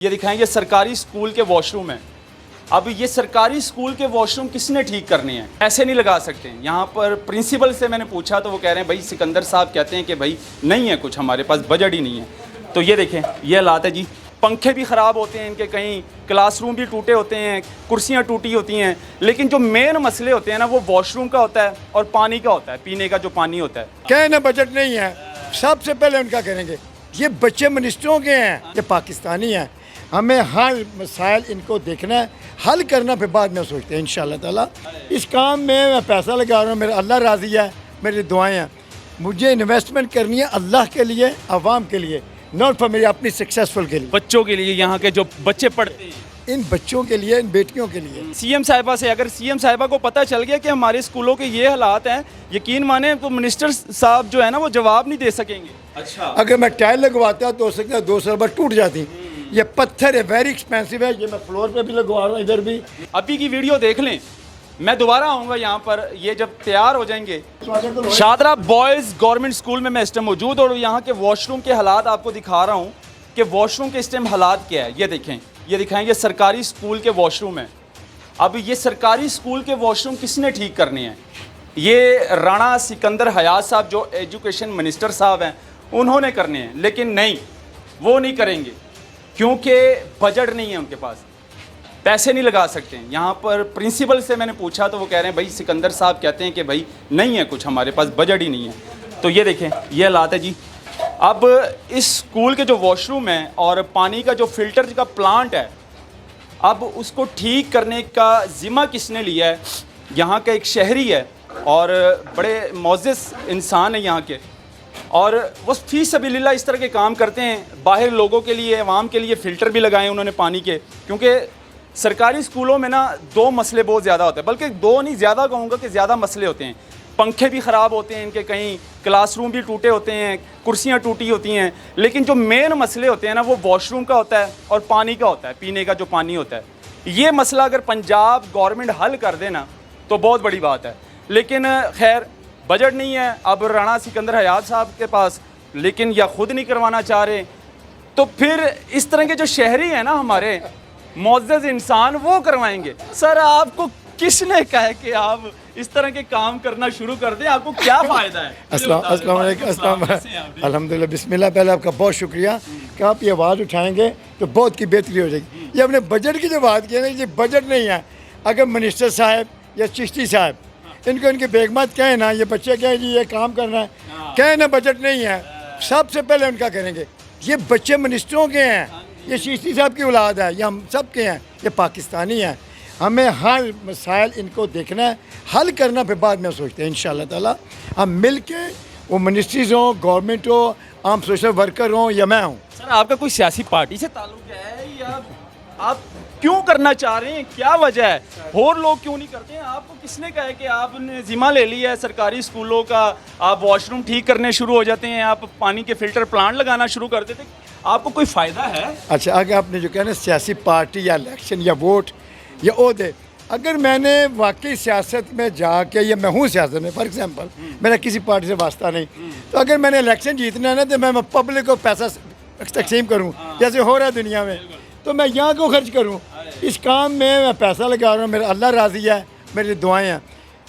ये दिखाएंगे सरकारी स्कूल के वॉशरूम है। अब ये सरकारी स्कूल के वॉशरूम किसने ठीक करने हैं? ऐसे नहीं लगा सकते हैं। यहाँ पर प्रिंसिपल से मैंने पूछा तो वो कह रहे हैं भाई सिकंदर साहब कहते हैं कि भाई नहीं है, कुछ हमारे पास बजट ही नहीं है। तो ये देखें, ये हालात है जी। पंखे भी ख़राब होते हैं इनके, कहीं क्लासरूम भी टूटे होते हैं, कुर्सियाँ टूटी होती हैं। लेकिन जो मेन मसले होते हैं ना, वो वॉशरूम का होता है और पानी का होता है, पीने का जो पानी होता है। कहना बजट नहीं है, सबसे पहले उनका करेंगे। ये बच्चे मिनिस्टरों के हैं, ये पाकिस्तानी हैं। हमें हर मसाइल इनको देखना है, हल करना, फिर बाद में सोचते हैं इंशाल्लाह ताला। इस काम में मैं पैसा लगा रहा हूँ, मेरा अल्लाह राज़ी है, मेरी दुआएं हैं। मुझे इन्वेस्टमेंट करनी है अल्लाह के लिए, आवाम के लिए, नॉट फॉर मेरी अपनी सक्सेसफुल के लिए। बच्चों के लिए, यहाँ के जो बच्चे पढ़ते हैं, इन बच्चों के लिए, इन बेटियों के लिए। सीएम साहिबा से, अगर सीएम साहिबा को पता चल गया कि हमारे स्कूलों के ये हालात हैं, यकीन माने तो मिनिस्टर साहब जो है ना, वो जवाब नहीं दे सकेंगे। अच्छा, अगर मैं टाइल लगवाता तो हो सकता है 2 साल बाद टूट जाती। ये पत्थर है, वेरी एक्सपेंसिव है। ये मैं फ्लोर पे भी लगवा रहा हूँ, इधर भी। अभी की वीडियो देख लें, मैं दोबारा आऊँगा यहाँ पर, ये जब तैयार हो जाएंगे। शादरा बॉयज़ गवर्नमेंट स्कूल में मैं इस टाइम मौजूद और यहाँ के वॉशरूम के हालात आपको दिखा रहा हूँ कि वॉशरूम के इस टाइम हालात क्या है। ये देखें, ये दिखाएंगे सरकारी स्कूल के वॉशरूम है। अब ये सरकारी स्कूल के वॉशरूम किसने ठीक करने हैं? ये राणा सिकंदर हयात साहब जो एजुकेशन मिनिस्टर साहब हैं, उन्होंने करने हैं। लेकिन नहीं, वो नहीं करेंगे क्योंकि बजट नहीं है उनके पास, पैसे नहीं लगा सकते हैं। यहाँ पर प्रिंसिपल से मैंने पूछा तो वो कह रहे हैं भाई सिकंदर साहब कहते हैं कि भाई नहीं है, कुछ हमारे पास बजट ही नहीं है। तो ये देखें, ये हालात है जी। अब इस स्कूल के जो वॉशरूम है और पानी का जो फिल्टर का प्लांट है, अब उसको ठीक करने का ज़िम्मा किसने लिया है? यहाँ का एक शहरी है और बड़े मोअज़्ज़ज़ इंसान है यहाँ के, और वो फ़ी सबीलिल्लाह इस तरह के काम करते हैं। बाहर लोगों के लिए, आवाम के लिए फ़िल्टर भी लगाए उन्होंने पानी के, क्योंकि सरकारी स्कूलों में ना 2 मसले बहुत ज़्यादा होते हैं, बल्कि 2 नहीं, ज़्यादा कहूँगा कि ज़्यादा मसले होते हैं। पंखे भी ख़राब होते हैं इनके, कहीं क्लासरूम भी टूटे होते हैं, कुर्सियाँ टूटी होती हैं। लेकिन जो मेन मसले होते हैं ना, वो वॉशरूम का होता है और पानी का होता है, पीने का जो पानी होता है। ये मसला अगर पंजाब गवर्नमेंट हल कर देना तो बहुत बड़ी बात है। लेकिन खैर, बजट नहीं है अब राणा सिकंदर हयात साहब के पास, लेकिन या खुद नहीं करवाना चाह रहे, तो फिर इस तरह के जो शहरी हैं ना हमारे मुअज़्ज़ज़ इंसान, वो करवाएंगे। सर, आपको किसने कहा कि आप इस तरह के काम करना शुरू कर दें? आपको क्या फ़ायदा है? अस्सलाम अल्हम्दुलिल्लाह, बिस्मिल्लाह। पहले आपका बहुत शुक्रिया कि आप ये आवाज़ उठाएंगे तो बहुत की बेहतरी हो जाएगी। ये अपने बजट की जो बात की है ना, ये बजट नहीं है। अगर मिनिस्टर साहब या चिश्ती साहब इनको इनके बेगमत कहें ना, ये बच्चे कहें जी ये काम करना है, कहें ना बजट नहीं है, सबसे पहले उनका करेंगे। ये बच्चे मिनिस्टरों के हैं, ये चिश्ती साहब की औलाद है, ये हम सब के हैं, ये पाकिस्तानी हैं। हमें हर मसाइल इनको देखना है, हल करना, फिर बाद में सोचते हैं इंशाल्लाह ताला। हम मिल के, वो मिनिस्ट्रीज़ हों, गवर्नमेंट हो, आम सोशल वर्कर हों या मैं हूँ। सर, आपका कोई सियासी पार्टी से ताल्लुक है या आप क्यों करना चाह रहे हैं? क्या वजह है? और लोग क्यों नहीं करते हैं? आपको किसने कहा है कि आपने जिम्मा ले लिया है सरकारी स्कूलों का, आप वॉशरूम ठीक करने शुरू हो जाते हैं, आप पानी के फिल्टर प्लांट लगाना शुरू कर देते? आपको कोई फ़ायदा है? अच्छा, अगर आपने जो कहना सियासी पार्टी या इलेक्शन या वोट या ओहदे, अगर मैंने वाकई सियासत में जाके, या मैं हूँ सियासत में, फॉर एग्जांपल मेरा किसी पार्टी से वास्ता नहीं, तो अगर मैंने इलेक्शन जीतना है ना, तो मैं पब्लिक को पैसा तकसीम करूँ जैसे हो रहा है दुनिया में, तो मैं यहाँ को खर्च करूँ। इस काम में मैं पैसा लगा रहा हूँ, मेरा अल्लाह राज़ी है, मेरी दुआएं हैं।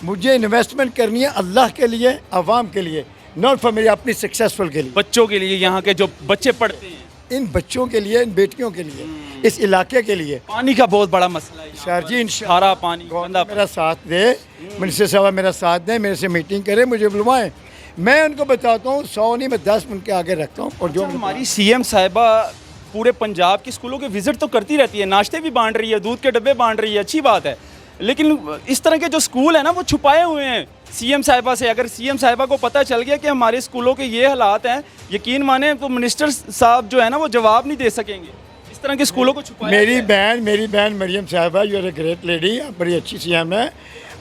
मुझे इन्वेस्टमेंट करनी है अल्लाह के लिए, आवाम के लिए, नॉट फॉर मेरी अपनी सक्सेसफुल के लिए। बच्चों के लिए, यहाँ के जो बच्चे पढ़ते हैं, इन बच्चों के लिए, इन बेटियों के लिए, इस इलाके के लिए। पानी का बहुत बड़ा मसला है सर जी, खारा पानी, गंदा मेरा साथ दे, मिनिस्टर साहब मेरा साथ दें, मेरे से मीटिंग करें, मुझे बुलवाएं, मैं उनको बताता हूँ। 100 नहीं, मैं 10 उनके आगे रखता हूँ। और जो हमारी सीएम साहिबा पूरे पंजाब के स्कूलों के विज़िट तो करती रहती है, नाश्ते भी बांट रही है, दूध के डब्बे बांट रही है, अच्छी बात है। लेकिन इस तरह के जो स्कूल है ना, वो छुपाए हुए हैं सीएम साहिबा से। अगर सीएम साहिबा को पता चल गया कि हमारे स्कूलों के ये हालात हैं, यकीन माने तो मिनिस्टर साहब जो है ना, वो जवाब नहीं दे सकेंगे। इस तरह के स्कूलों को छुपाया। मेरी बहन मरियम साहिबा, you are a great lady, आप बड़ी अच्छी सीएम है।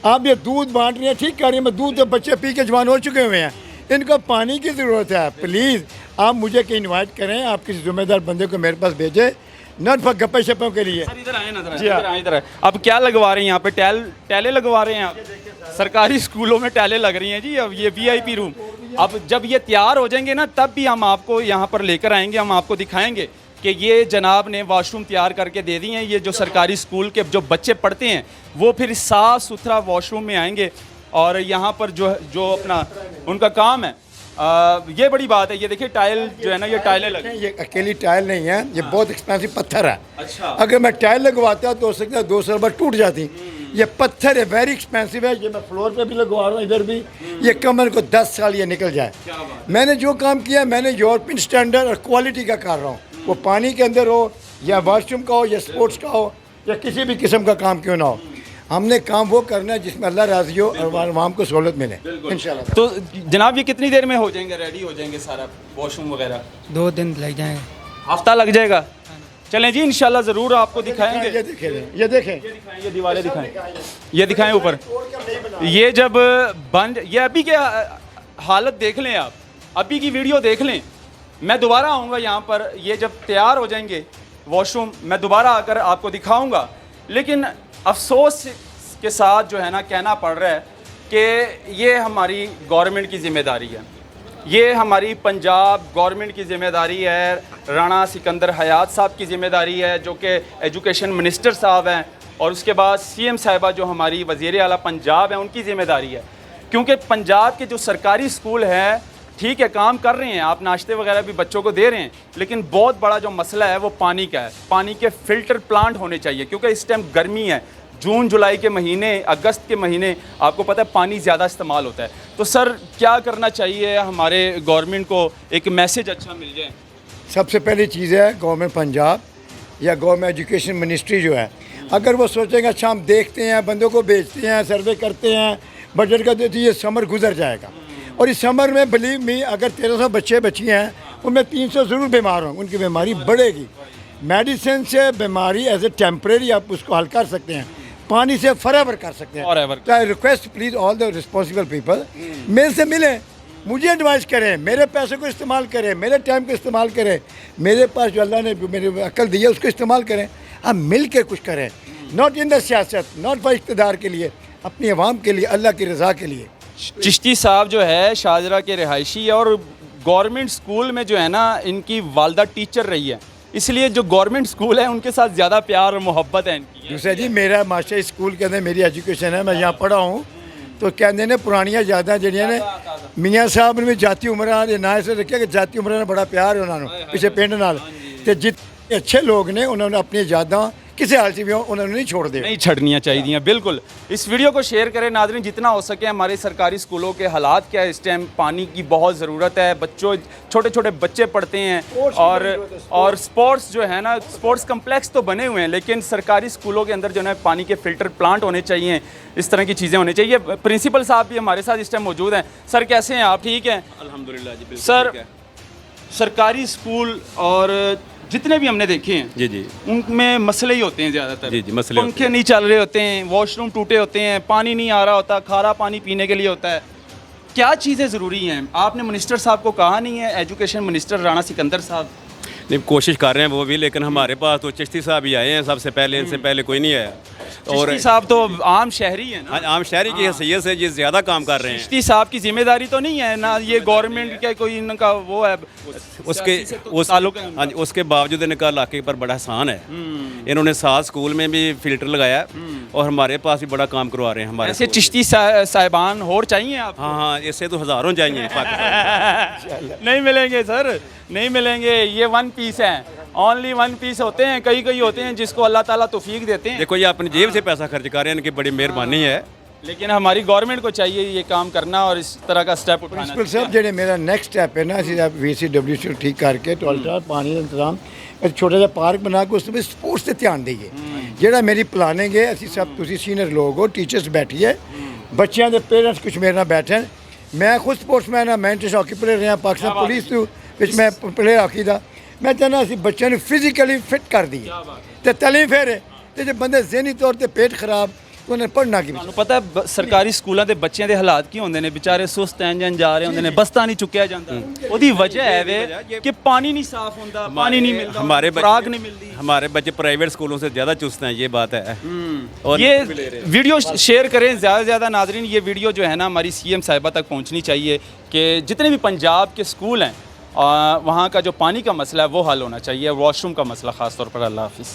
आप ये दूध बांट रही हैं, ठीक कर रही हैं, दूध तो बच्चे पी के जवान हो चुके हुए हैं, इनको पानी की ज़रूरत है। प्लीज़ आप मुझे कहीं इन्वाइट करें, आप किसी ज़िम्मेदार बंदे को मेरे पास भेजें, नॉट फॉर गप्पे शप्पों के लिए। सर, इधर आए ना, इधर आए। अब क्या लगवा रहे हैं यहाँ पे? टैले लगवा रहे हैं आप? सरकारी स्कूलों में टैले लग रही हैं जी। अब ये VIP रूम, अब जब ये तैयार हो जाएंगे ना, तब भी हम आपको यहाँ पर लेकर आएंगे, हम आपको दिखाएंगे कि ये जनाब ने वॉशरूम तैयार करके दे दिए हैं। ये जो सरकारी स्कूल के जो बच्चे पढ़ते हैं वो फिर साफ़ सुथरा वॉशरूम में आएंगे और यहाँ पर जो अपना उनका काम है ये बड़ी बात है। ये देखिए टाइल जो है ना, ये टाइलें लगी, ये अकेली टाइल नहीं है, ये बहुत एक्सपेंसिव पत्थर है। अच्छा। अगर मैं टाइल लगवाता तो हो सकता है 2 साल बाद टूट जाती। ये पत्थर है, वेरी एक्सपेंसिव है। ये मैं फ्लोर पे भी लगवा रहा हूँ, इधर भी। ये कमर को 10 साल ये निकल जाए। मैंने जो काम किया, मैंने यूरोपियन स्टैंडर्ड और क्वालिटी का कर रहा हूँ। वो पानी के अंदर हो या वॉशरूम का हो या स्पोर्ट्स का हो या किसी भी किस्म का काम क्यों ना हो, हमने काम वो करना है जिसमें अल्लाह राजी हो और आवाम को सहूलत मिले इंशाल्लाह। तो जनाब ये कितनी देर में हो जाएंगे, रेडी हो जाएंगे सारा वॉशरूम वगैरह? 2 दिन लग जाएंगे। हफ्ता लग जाएगा? चलें जी, इंशाल्लाह ज़रूर आपको दिखाएंगे। ये देखें, ये देखें, ये दीवारें दिखाएं, ये दिखाएं ऊपर। ये जब बंद, ये अभी क्या हालत देख लें आप, अभी की वीडियो देख लें। मैं दोबारा आऊँगा यहाँ पर, ये जब तैयार हो जाएंगे वॉशरूम मैं दोबारा आकर आपको दिखाऊँगा। लेकिन अफसोस के साथ जो है ना कहना पड़ रहा है कि ये हमारी गवर्नमेंट की ज़िम्मेदारी है, ये हमारी पंजाब गवर्नमेंट की ज़िम्मेदारी है, राणा सिकंदर हयात साहब की ज़िम्मेदारी है जो कि एजुकेशन मिनिस्टर साहब हैं, और उसके बाद सीएम साहिबा जो हमारी वज़ीर आला पंजाब हैं उनकी ज़िम्मेदारी है। क्योंकि पंजाब के जो सरकारी स्कूल हैं ठीक है काम कर रहे हैं, आप नाश्ते वगैरह भी बच्चों को दे रहे हैं, लेकिन बहुत बड़ा जो मसला है वो पानी का है। पानी के फ़िल्टर प्लांट होने चाहिए क्योंकि इस टाइम गर्मी है, जून जुलाई के महीने, अगस्त के महीने आपको पता है पानी ज़्यादा इस्तेमाल होता है। तो सर क्या करना चाहिए हमारे गवर्नमेंट को, एक मैसेज अच्छा मिल जाए? सबसे पहली चीज़ है गवर्नमेंट पंजाब या गवर्नमेंट एजुकेशन मिनिस्ट्री जो है, अगर वो सोचेंगे अच्छा हम देखते हैं, बंदों को बेचते हैं, सर्वे करते हैं, बजट का देते, ये समर गुजर जाएगा। और इस समर में बिलीव मी अगर 1300 बच्चे बच्चियाँ हैं उनमें 300 ज़रूर बीमार हों, उनकी बीमारी बढ़ेगी। मेडिसिन से बीमारी एज ए टेम्परेरी आप उसको हल कर सकते हैं, पानी से फॉरएवर कर सकते हैं। तो I request please all the responsible people मेरे से मिलें, मुझे एडवाइस करें, मेरे पैसे को इस्तेमाल करें, मेरे टाइम को इस्तेमाल करें, मेरे पास जो अल्लाह ने मेरे अक्ल दी है उसको इस्तेमाल करें। हम मिल के कुछ करें, नॉट इन द सियासत, नॉट फॉर इक़्तिदार के लिए, अपनी आवाम के लिए, अल्लाह की रज़ा के लिए। चिश्ती साहब जो है शाहजरा के रिहायशी है और गवर्नमेंट स्कूल में जो है ना इनकी वालदा टीचर रही है, इसलिए जो गवर्नमेंट स्कूल है उनके साथ ज़्यादा प्यार और मोहब्बत है इनकी। दूसरा जी मेरा मास्टर स्कूल के अंदर मेरी एजुकेशन है, मैं यहाँ पढ़ा हूँ। तो कहते ने पुरानियाँ यादां जड़ियाँ ने मियाँ साहब ने जाती उमरान ये ना इसे रखा कि जाती उमरान बड़ा प्यार है उन्होंने पिछले पिंड नाल, ते जितने अच्छे लोग ने उन्होंने अपनी यादां किसी हाल से भी उन्होंने नहीं छोड़ दे, नहीं छड़नियाँ चाहिए। बिल्कुल, इस वीडियो को शेयर करें नाज़रीन जितना हो सके। हमारे सरकारी स्कूलों के हालात क्या है, इस टाइम पानी की बहुत ज़रूरत है, बच्चों छोटे छोटे बच्चे पढ़ते हैं और स्पोर्ट्स जो है ना, स्पोर्ट्स कम्प्लेक्स तो बने हुए हैं, लेकिन सरकारी स्कूलों के अंदर जो है पानी के फ़िल्टर प्लांट होने चाहिए, इस तरह की चीज़ें होनी चाहिए। प्रिंसिपल साहब भी हमारे साथ इस टाइम मौजूद हैं। सर कैसे हैं आप? ठीक हैं अल्हम्दुलिल्लाह जी। सर सरकारी स्कूल और जितने भी हमने देखे हैं जी जी उनमें मसले ही होते हैं ज़्यादातर। जी जी मसले पंखे नहीं चल रहे होते हैं, वॉशरूम टूटे होते हैं, पानी नहीं आ रहा होता, खारा पानी पीने के लिए होता है। क्या चीज़ें ज़रूरी हैं? आपने मिनिस्टर साहब को कहा नहीं है, एजुकेशन मिनिस्टर राणा सिकंदर साहब? नहीं कोशिश कर रहे हैं वो भी, लेकिन हमारे पास तो चिश्ती साहब ही आए हैं सबसे पहले, इनसे पहले कोई नहीं आया। और चिश्ती साहब तो आम शहरी है ना, आम शहरी की हैसियत से ये ज़्यादा काम कर रहे हैं। चिश्ती साहब की जिम्मेदारी तो नहीं है ना, ये गवर्नमेंट का कोई इनका वो है हाँ जी, उसके बावजूद इनका इलाके पर बड़ा एहसान है। इन्होंने 7 स्कूल में भी फिल्टर लगाया और हमारे पास भी बड़ा काम करवा रहे हैं हमारे। ऐसे चिश्ती साहिबान और चाहिए आप? हाँ, इससे तो हज़ारों चाहिए पाकिस्तान। नहीं मिलेंगे सर, नहीं मिलेंगे। ये 1 पीस है, ओनली 1 पीस होते हैं। कई होते हैं जिसको अल्लाह ताला तौफीक देते हैं। देखो ये अपनी जेब से पैसा खर्च कर रहे हैं, इनकी बड़ी मेहरबानी है। लेकिन हमारी गवर्नमेंट को चाहिए ये काम करना और इस तरह का स्टेप उठाना। प्रिंसिपल साहब जेडे मेरा नेक्स्ट स्टेप है ना, ਅਸੀਂ VCW ठीक करके टॉयलेट पानी ਦਾ इंतजाम एक छोटा ਜਿਹਾ पार्क बना के उसमें स्पोर्ट्स ਤੇ ਧਿਆਨ ਦਈਏ। ਜਿਹੜਾ ਮੇਰੀ ਪਲਾਨਿੰਗ ਹੈ, ਅਸੀਂ ਸਭ ਤੁਸੀਂ ਸੀਨੀਅਰ ਲੋਕ ਹੋ, ਟੀਚਰਸ ਬੈਠੀਏ, ਬੱਚਿਆਂ ਦੇ ਪੇਰੈਂਟਸ ਕੁਝ ਮੇਰੇ ਨਾਲ ਬੈਠਣ। ਮੈਂ ਖੁਦ ਸਪੋਰਟਸਮੈਨ ਹਾਂ, ਮੈਂ ਇੰਟਰ ਹਾਕੀ ਪਲੇਅਰ ਰਿਹਾ, ਪਾਕਿਸਤਾਨ ਪੁਲਿਸ ਵਿੱਚ ਮੈਂ ਪਲੇਅਰ ਹਾਕੀ ਦਾ। ਮੈਂ ਚਾਹੁੰਦਾ ਅਸੀਂ ਬੱਚਿਆਂ ਨੂੰ ਫਿਜ਼ੀਕਲੀ ਫਿਟ ਕਰ ਦਈਏ ਤੇ ਤਲੀ ਫੇਰੇ ਤੇ ਜੇ ਬੰਦੇ ਜ਼ਹਿਨੀ ਤੌਰ ਤੇ ਪੇਟ ਖਰਾਬ ਉਹਨੇ ਪੜ੍ਹਨਾ ਕੀ। ਤੁਹਾਨੂੰ ਪਤਾ ਹੈ ਸਰਕਾਰੀ ਸਕੂਲਾਂ ਦੇ ਬੱਚਿਆਂ ਦੇ ਹਾਲਾਤ ਕੀ ਹੁੰਦੇ ਨੇ, ਵਿਚਾਰੇ ਸੁਸਤ ਇੰਜਨ ਜਾ ਰਹੇ ਹੁੰਦੇ ਨੇ, ਬਸਤਾ ਨਹੀਂ ਚੁੱਕਿਆ ਜਾਂਦਾ। ਉਹਦੀ ਵਜ੍ਹਾ ਹੈ ਵੇ ਕਿ ਪਾਣੀ नहीं साफ ਹੁੰਦਾ, पानी नहीं मिलता, हमारे खुराक नहीं मिलती। हमारे बच्चे प्राइवेट स्कूलों से ज़्यादा चुस्त हैं, ये बात है। और ये वीडियो शेयर करें ज़्यादा से ज़्यादा नाजरीन। ये वीडियो जो है ना हमारी CM साहिबा तक पहुंचनी चाहिए कि जितने भी पंजाब के स्कूल हैं वहाँ का जो पानी का मसला है वो हल होना चाहिए, वॉशरूम का मसला ख़ास तौर पर। अल्लाह हाफिज़।